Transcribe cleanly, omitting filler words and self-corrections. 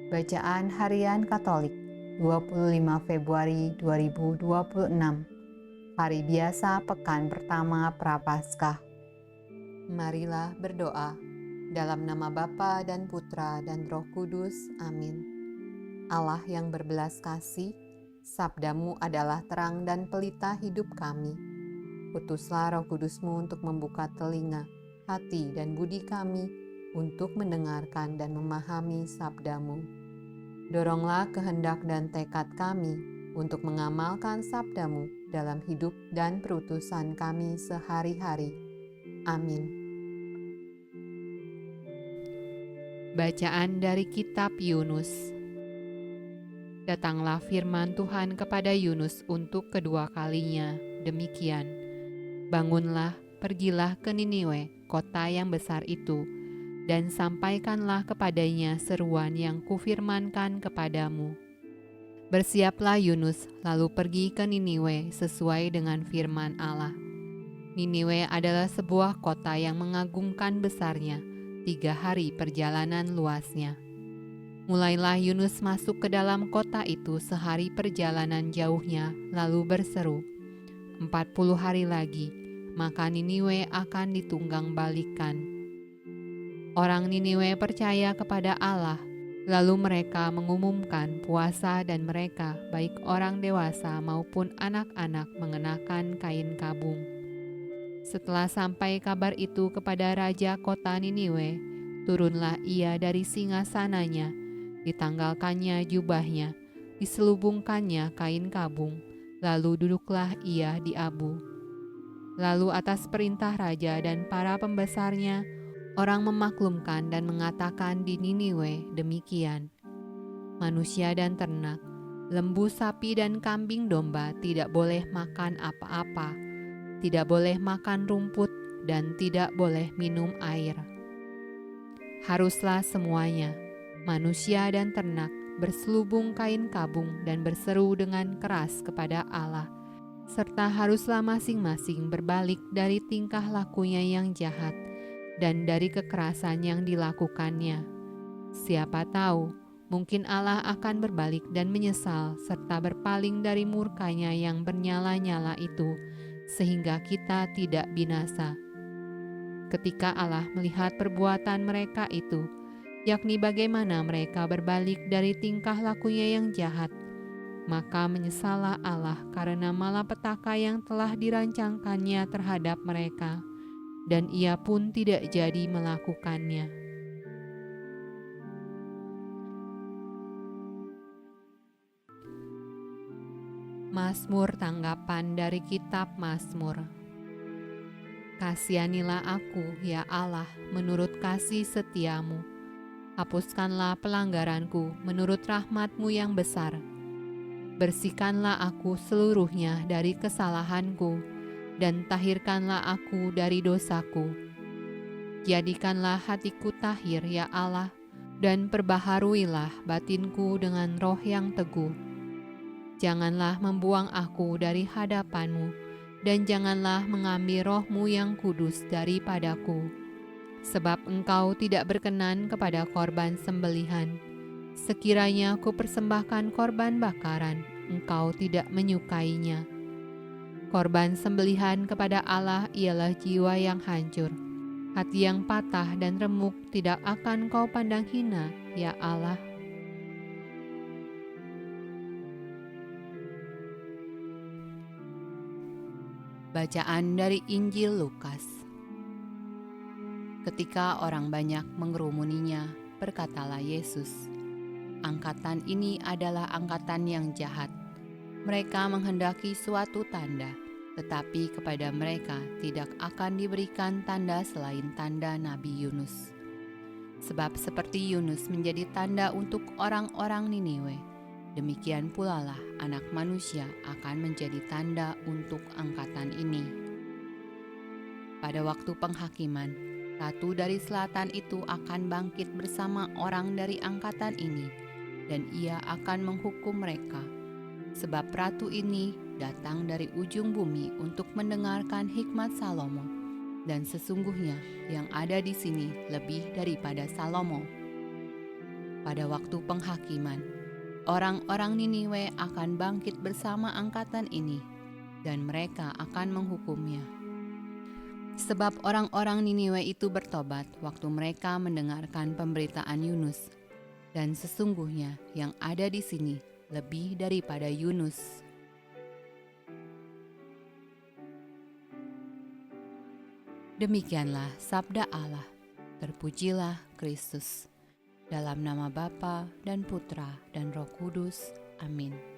Bacaan Harian Katolik 25 Februari 2026. Hari biasa pekan pertama Prapaskah. Marilah berdoa. Dalam nama Bapa dan Putra dan Roh Kudus. Amin. Allah yang berbelas kasih, sabdamu adalah terang dan pelita hidup kami. Utuslah Roh Kudusmu untuk membuka telinga, hati dan budi kami untuk mendengarkan dan memahami sabdamu. Doronglah kehendak dan tekad kami untuk mengamalkan sabdamu dalam hidup dan perutusan kami sehari-hari. Amin. Bacaan dari Kitab Yunus. Datanglah firman Tuhan kepada Yunus untuk kedua kalinya, demikian. Bangunlah, pergilah ke Niniwe, kota yang besar itu, dan sampaikanlah kepadanya seruan yang kufirmankan kepadamu. Bersiaplah Yunus, lalu pergi ke Niniwe sesuai dengan firman Allah. Niniwe adalah sebuah kota yang mengagumkan besarnya, 3 hari perjalanan luasnya. Mulailah Yunus masuk ke dalam kota itu sehari perjalanan jauhnya, lalu berseru, 40 hari lagi, maka Niniwe akan ditunggang balikan. Orang Niniwe percaya kepada Allah, lalu mereka mengumumkan puasa dan mereka, baik orang dewasa maupun anak-anak, mengenakan kain kabung. Setelah sampai kabar itu kepada raja kota Niniwe, turunlah ia dari singgasananya, ditanggalkannya jubahnya, diselubungkannya kain kabung, lalu duduklah ia di abu. Lalu atas perintah raja dan para pembesarnya, orang memaklumkan dan mengatakan di Niniwe demikian. Manusia dan ternak, lembu, sapi, dan kambing domba tidak boleh makan apa-apa, tidak boleh makan rumput, dan tidak boleh minum air. Haruslah semuanya, manusia dan ternak, berselubung kain kabung dan berseru dengan keras kepada Allah, serta haruslah masing-masing berbalik dari tingkah lakunya yang jahat dan dari kekerasan yang dilakukannya. Siapa tahu, mungkin Allah akan berbalik dan menyesal serta berpaling dari murkanya yang bernyala-nyala itu, sehingga kita tidak binasa. Ketika Allah melihat perbuatan mereka itu, yakni bagaimana mereka berbalik dari tingkah lakunya yang jahat, maka menyesallah Allah karena malapetaka yang telah dirancangkannya terhadap mereka, dan ia pun tidak jadi melakukannya. Mazmur tanggapan dari Kitab Mazmur. Kasihanilah aku, ya Allah, menurut kasih setiamu. Hapuskanlah pelanggaranku menurut rahmat-Mu yang besar. Bersihkanlah aku seluruhnya dari kesalahanku, dan tahirkanlah aku dari dosaku. Jadikanlah hatiku tahir, ya Allah, dan perbaharuilah batinku dengan roh yang teguh. Janganlah membuang aku dari hadapan-Mu, dan janganlah mengambil roh-Mu yang kudus daripadaku. Sebab Engkau tidak berkenan kepada korban sembelihan. Sekiranya ku persembahkan korban bakaran, Engkau tidak menyukainya. Korban sembelihan kepada Allah ialah jiwa yang hancur. Hati yang patah dan remuk tidak akan Kau pandang hina, ya Allah. Bacaan dari Injil Lukas. Ketika orang banyak mengerumuninya, berkatalah Yesus, "Angkatan ini adalah angkatan yang jahat. Mereka menghendaki suatu tanda, tetapi kepada mereka tidak akan diberikan tanda selain tanda Nabi Yunus. Sebab seperti Yunus menjadi tanda untuk orang-orang Niniwe, demikian pula lah Anak Manusia akan menjadi tanda untuk angkatan ini." Pada waktu penghakiman, ratu dari selatan itu akan bangkit bersama orang dari angkatan ini, dan ia akan menghukum mereka. Sebab ratu ini datang dari ujung bumi untuk mendengarkan hikmat Salomo, dan sesungguhnya yang ada di sini lebih daripada Salomo. Pada waktu penghakiman, orang-orang Niniwe akan bangkit bersama angkatan ini, dan mereka akan menghukumnya. Sebab orang-orang Niniwe itu bertobat waktu mereka mendengarkan pemberitaan Yunus, dan sesungguhnya yang ada di sini lebih daripada Yunus. Demikianlah sabda Allah. Terpujilah Kristus. Dalam nama Bapa dan Putra dan Roh Kudus. Amin.